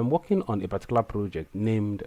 I'm working on a particular project named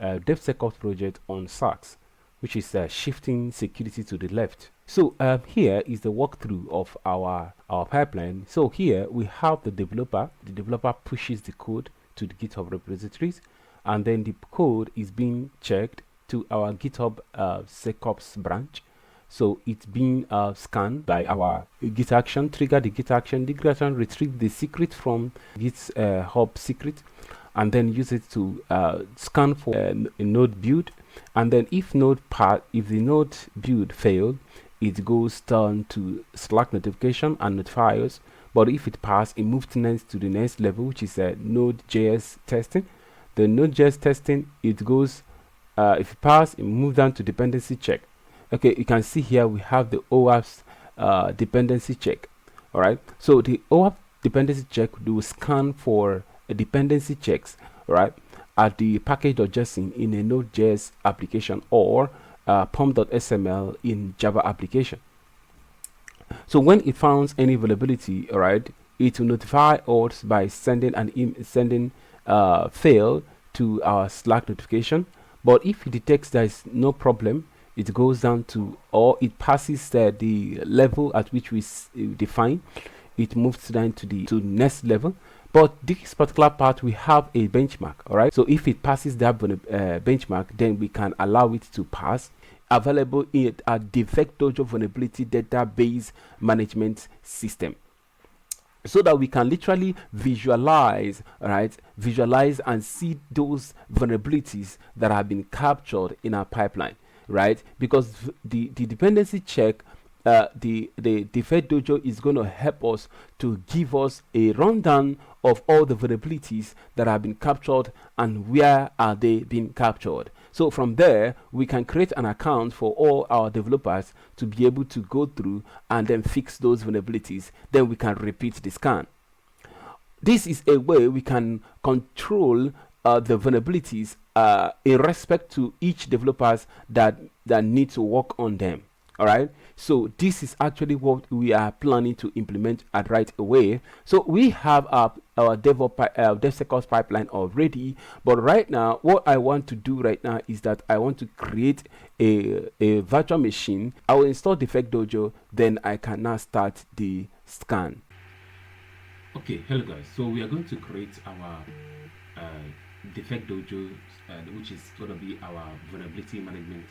DevSecOps project on SAST, which is shifting security to the left. So here is the walkthrough of our pipeline. So here we have the developer. The developer pushes the code to the GitHub repositories, and then the code is being checked to our GitHub SecOps branch. So it's being scanned by our Git action, trigger the Git action. The Git action retrieve the secret from GitHub secret, and then use it to scan for a node build. And then if the node build failed, it goes down to Slack notification and notify us. But if it passed, it moves next to the next level, which is Node.js testing. The Node.js testing, it goes if it pass, it moves down to dependency check. Okay, you can see here we have the OWASP dependency check. All right, so the OWASP dependency check will scan for dependency checks, right, at the package.json in a Node.js application or pom.xml in Java application. So when it finds any vulnerability, all right, it will notify us by sending fail to our Slack notification. But if it detects there is no problem, it goes down to, or it passes the level at which we define, it moves down to the next level. But this particular part, we have a benchmark. All right, so if it passes that benchmark, then we can allow it to pass. Available in a DefectDojo vulnerability database management system, so that we can literally visualize and see those vulnerabilities that have been captured in our pipeline, right? Because the dependency check, the DefectDojo is going to help us to give us a rundown of all the vulnerabilities that have been captured and where are they being captured. So from there, we can create an account for all our developers to be able to go through and then fix those vulnerabilities. Then we can repeat the scan. This is a way we can control the vulnerabilities in respect to each developers that need to work on them. All right, so this is actually what we are planning to implement right away. So we have our DevSecOps pipeline already, but right now what I want to do right now is that I want to create a virtual machine. I will install DefectDojo, then I can now start the scan. Okay, hello guys. So we are going to create our DefectDojo, which is going to be our vulnerability management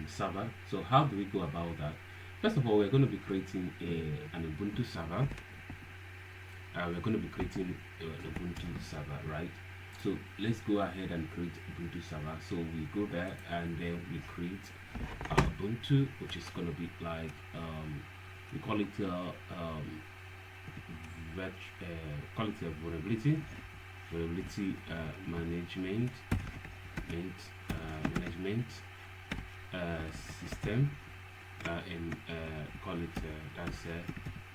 server. So how do we go about that? First of all, we're going to be creating an Ubuntu server. We're going to be creating an Ubuntu server, right? So let's go ahead and create Ubuntu server. So we go there and then we create Ubuntu, which is going to be like we call it vulnerability management system, and call it that's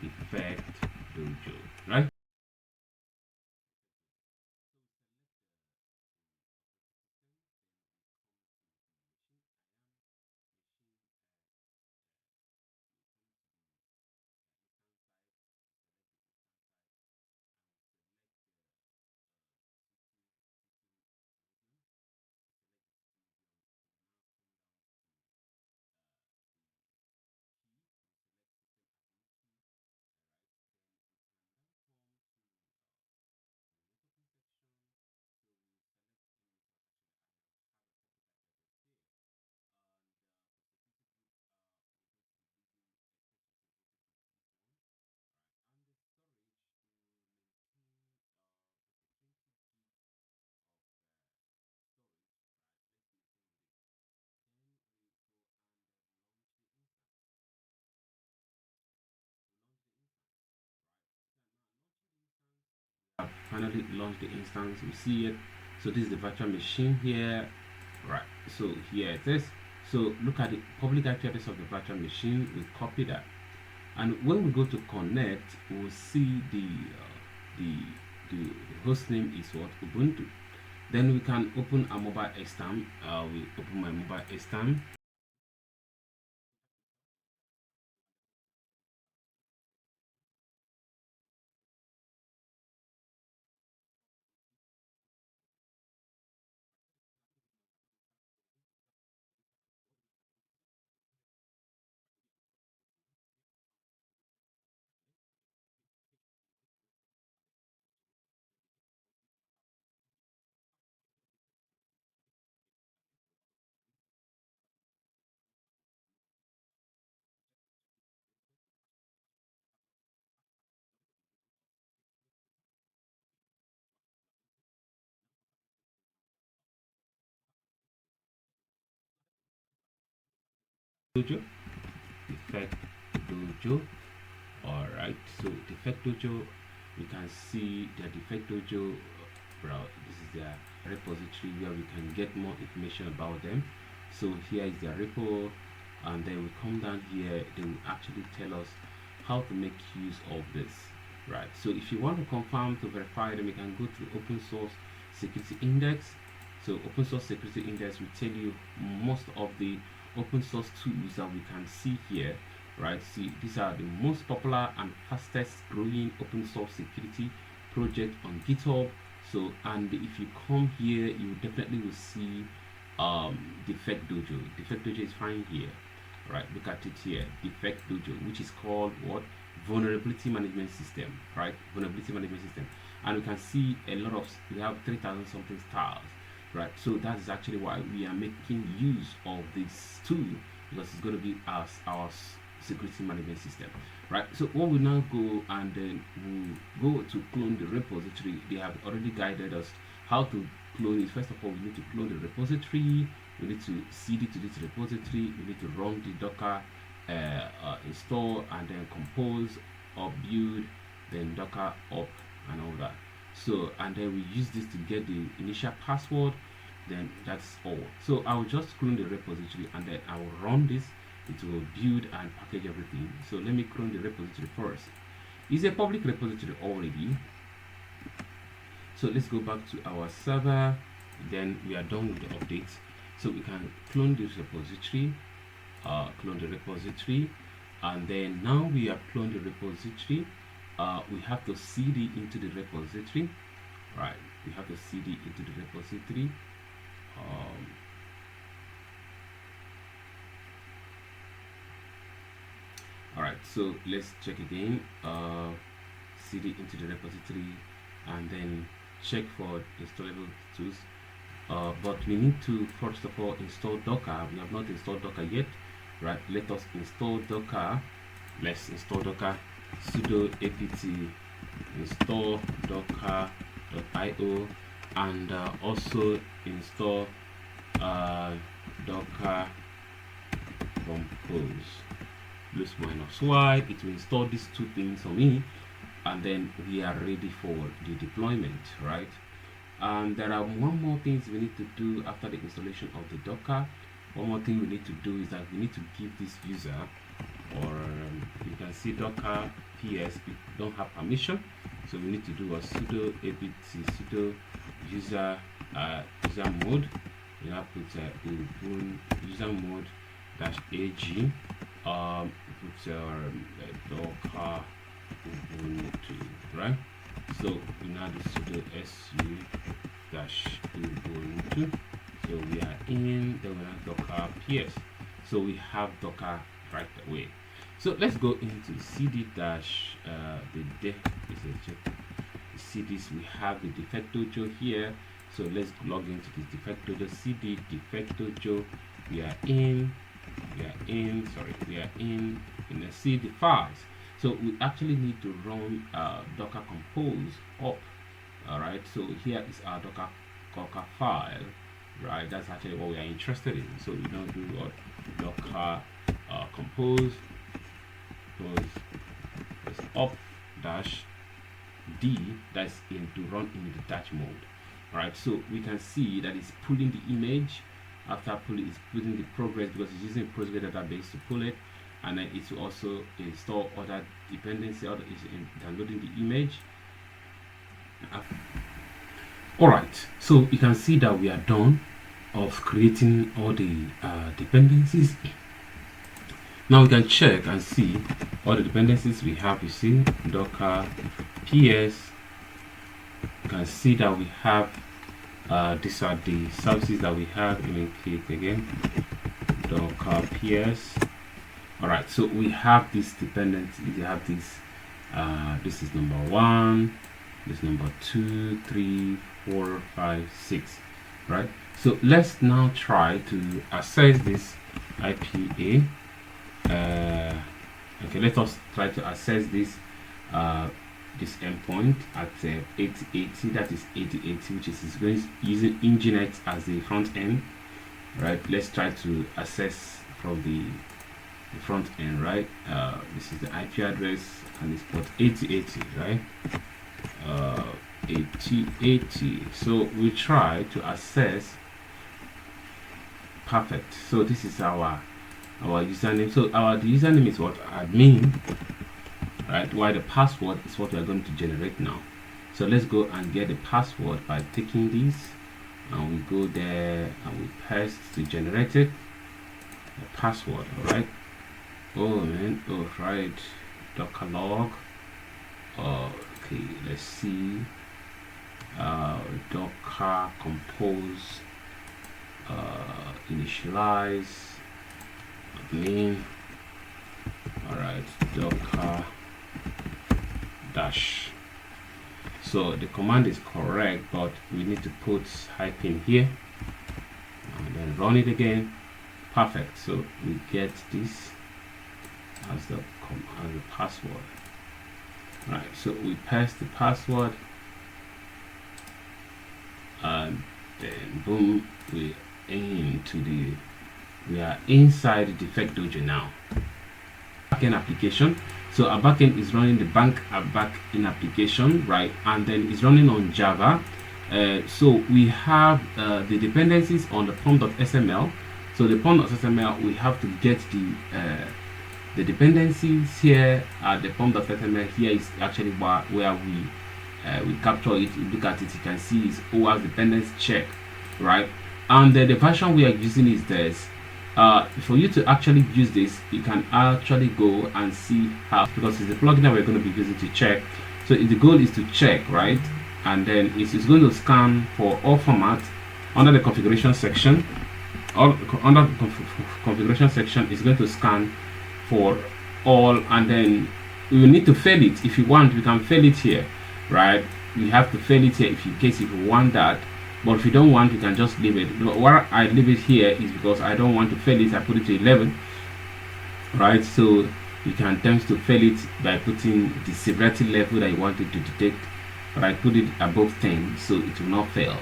DefectDojo, right? Finally launch the instance. You see it. So this is the virtual machine here, right? So here it is. So look at the public IP address of the virtual machine. We copy that, and when we go to connect, we'll see the host name is what, Ubuntu. Then we can open a mobile extam. We open my mobile extam. DefectDojo, DefectDojo. All right, so DefectDojo, you can see the DefectDojo. This is their repository where we can get more information about them. So here is their repo, and then we come down here. They will actually tell us how to make use of this. Right. So if you want to confirm to verify them, you can go to Open Source Security Index. So Open Source Security Index will tell you most of the open source tools that we can see here. Right, see, these are the most popular and fastest growing open source security project on GitHub. So, and if you come here, you definitely will see DefectDojo. DefectDojo is fine here. Right, look at it here, DefectDojo, which is called what? Vulnerability management system. Right, vulnerability management system. And we can see a lot of, we have 3,000 something stars. Right, so that is actually why we are making use of this tool, because it's going to be our security management system. Right, so when we now go and then we'll go to clone the repository, they have already guided us how to clone it. First of all, we need to clone the repository, we need to cd to this repository, we need to run the docker install, and then compose or build, then docker up and all that. So, and then we use this to get the initial password, then that's all. So I will just clone the repository and then I will run this. It will build and package everything. So let me clone the repository first. It's a public repository already. So let's go back to our server. Then we are done with the updates. So we can clone this repository, and then now we have cloned the repository. We have to cd into the repository. Right, we have to cd into the repository. Alright, so let's check again. Cd into the repository and then check for installable tools. But we need to first of all install Docker. We have not installed Docker yet. Right, let us install Docker. Let's install Docker. Sudo apt install docker.io, and also install docker compose --y. It will install these two things for me, and then we are ready for the deployment. Right, and there are one more things we need to do after the installation of the Docker. One more thing we need to do is that we need to give this user, or you can see Docker ps, we don't have permission, so we need to do a sudo apt sudo user user mode. You have to put user mode -ag, put Docker Ubuntu, right? So we now do sudo su -ubuntu. So we are in, then we have Docker ps. So we have Docker right away. So let's go into cd dash see this, we have the DefectDojo here. So let's log into this DefectDojo, cd DefectDojo. We are in the cd files. So we actually need to run docker compose up. All right, so here is our docker file. Right, that's actually what we are interested in. So we don't do what docker compose up dash d, that's in to run in the detach mode. Right, so we can see that it's pulling the image. After pulling, it's putting the progress because it's using Postgres database to pull it, and then it's also install other dependency, is downloading the image. Alright, so you can see that we are done of creating all the dependencies. Now we can check and see all the dependencies we have. You see Docker ps. You can see that we have these are the services that we have. Let me click again. Docker ps. Alright, so we have this dependency. We have this. This is number 1. This is number 2, 3, 4, 5, 6. Right. So let's now try to access this IPA. Okay, let us try to access this this endpoint at 8080. That is 8080, which is using Nginx as the front end. Right. Let's try to access from the the front end, right? This is the IP address and it's port 8080, right? 8080. So we try to access. Perfect. So this is our username. So the username is what? Admin, right? While the password is what we are going to generate now. So let's go and get the password by taking this, and we go there and we paste to generate it, the password. All right. Oh man. All right. Docker log. Okay. Let's see. Docker compose. Initialize. Admin. All right. Docker dash. So the command is correct, but we need to put hyphen here and then run it again. Perfect. So we get this as the password. Right. So we paste the password, and then boom, we are inside the DefectDojo now. Backend application. So our backend is running the backend application, right? And then it's running on Java. So we have the dependencies on the pom.xml. So the pom.xml, we have to get the dependencies here at the pom.xml. Here is actually where we capture it. You look at it, you can see it's OWASP Dependency-Check, right? And the version we are using is this. For you to actually use this, you can actually go and see how, because it's the plugin that we're going to be using to check. So the goal is to check, right? And then it's going to scan for all formats under the configuration section. Under the configuration section, it's going to scan for all, and then we will need to fail it. If you want, we can fail it here, right? We have to fail it here in case if you want that. But if you don't want, you can just leave it. Why I leave it here is because I don't want to fail it. I put it to 11, right? So you can attempt to fail it by putting the severity level that you want it to detect, right? Put it above 10 so it will not fail,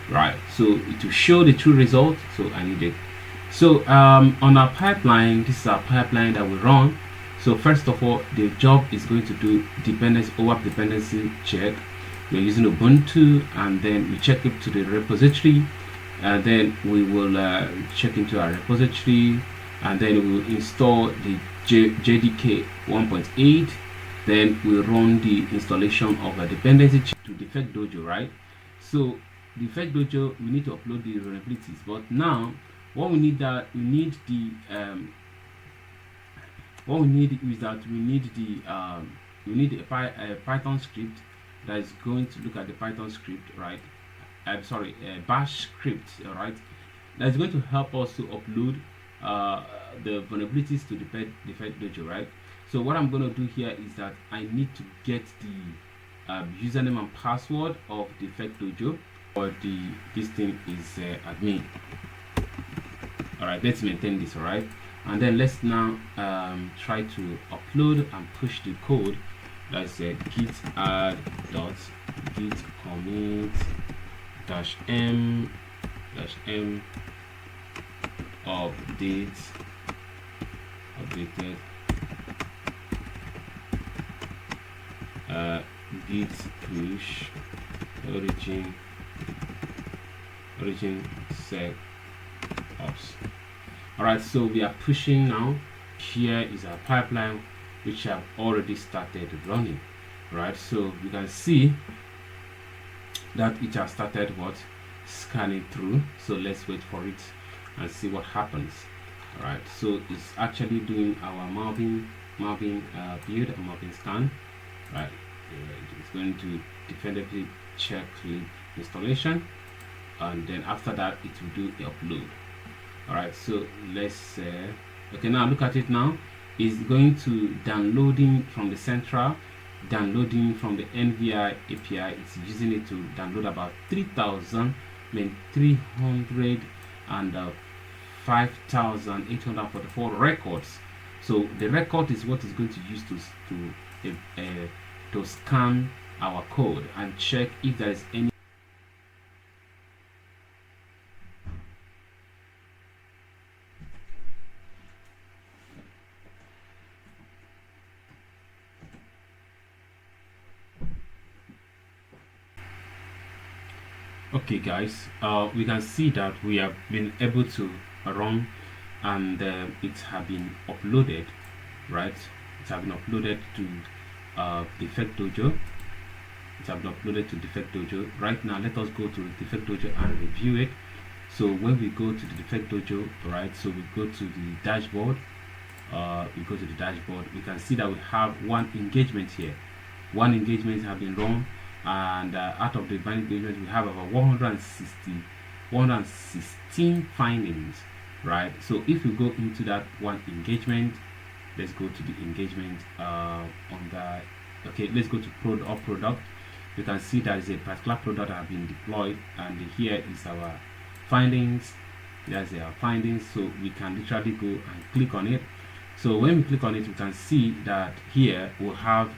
right? So it will show the true result. So I need it. So on our pipeline, this is our pipeline that we run. So first of all, the job is going to do OWASP dependency check. We're using Ubuntu, and then we check it to the repository, and then we will check into our repository, and then we will install the JDK 1.8. Then we run the installation of a dependency to DefectDojo, right? So DefectDojo, we need to upload the vulnerabilities, but now what we need is we need a Python script that is going to look at the Python script, right? Bash script, all right? That is going to help us to upload the vulnerabilities to DefectDojo, right? So what I'm going to do here is that I need to get the username and password of DefectDojo, or this thing is admin. All right, let's maintain this, all right? And then let's now try to upload and push the code. That's git add dot git commit dash m updated git push origin SecOps. All right, so we are pushing now. Here is our pipeline, which have already started running, right? So you can see that it has started scanning through. So let's wait for it and see what happens. All right, so it's actually doing our Malvin build and Malvin scan, right? It's going to definitively check the installation, and then after that it will do the upload. All right, so let's okay, now look at it now. Is going to downloading from the central, downloading from the NVI API. It's using it to download about 5,844 records. So the record is what is going to use to scan our code and check if there is any Okay, guys, we can see that we have been able to run, and it has been uploaded, right? It has been uploaded to DefectDojo. It has been uploaded to DefectDojo. Right now, let us go to DefectDojo and review it. So when we go to the DefectDojo, right? So we go to the dashboard. We can see that we have one engagement here. One engagement has been run, and out of the one engagement we have about 116 findings, right? So if we go into that one engagement, let's go to the engagement on the, okay, let's go to product. You can see that is a particular product that have been deployed, and here is our findings. There's our findings, so we can literally go and click on it. So when we click on it, we can see that here we'll have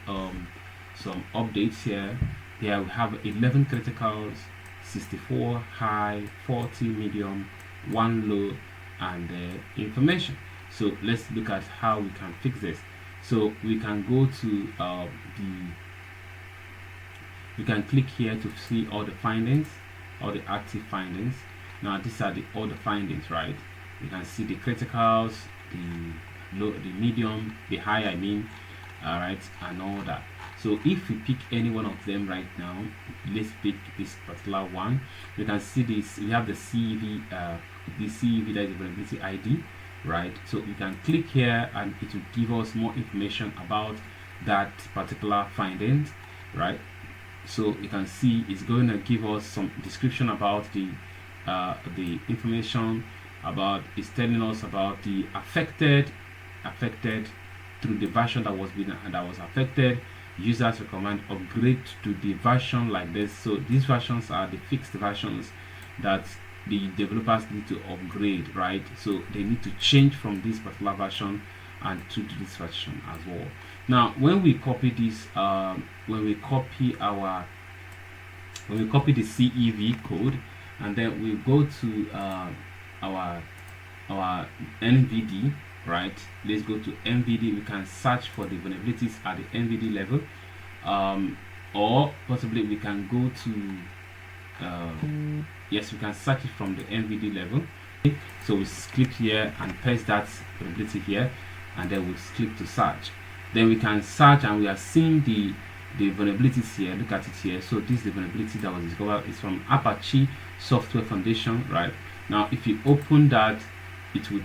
some updates here. Here we have 11 criticals, 64 high, 40 medium, 1 low, and information. So let's look at how we can fix this. So we can go to we can click here to see all the findings, all the active findings. Now these are all the findings, right? You can see the criticals, the low, the medium, the high, I mean, all right, and all that. So if we pick any one of them right now, let's pick this particular one. You can see this. We have the CVE, that is the vulnerability ID, right? So we can click here, and it will give us more information about that particular findings, right? So you can see it's going to give us some description about the information about, it's telling us about the affected through the version that was affected. Users recommend upgrade to the version like this. So these versions are the fixed versions that the developers need to upgrade, right? So they need to change from this particular version and to this version as well. Now when we copy this, when we copy the CVE code, and then we go to our NVD, right? Let's go to NVD. We can search for the vulnerabilities at the NVD level, or possibly we can go to yes, we can search it from the NVD level. So we click here and paste that vulnerability here, and then we click to search. Then we can search, and we are seeing the vulnerabilities here. Look at it here. So this is the vulnerability that was discovered. It's from Apache Software Foundation, right? Now if you open that, it will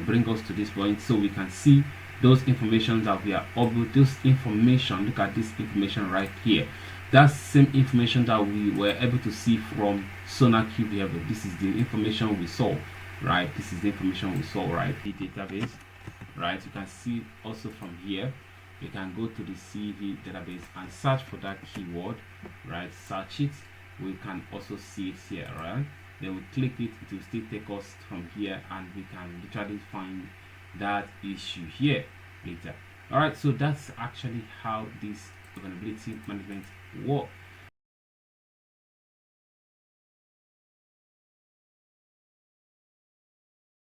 bring us to this point, so we can see those information that we are uploading. This information, look at this information right here. That's same information that we were able to see from SonarQube here, but this is the information we saw, right? This is the information we saw, right? The database, right? You can see also from here, you can go to the CV database and search for that keyword, right? Search it. We can also see it here, right? Then we click it, it will still take us from here, and we can literally find that issue here later. All right, so that's actually how this vulnerability management works.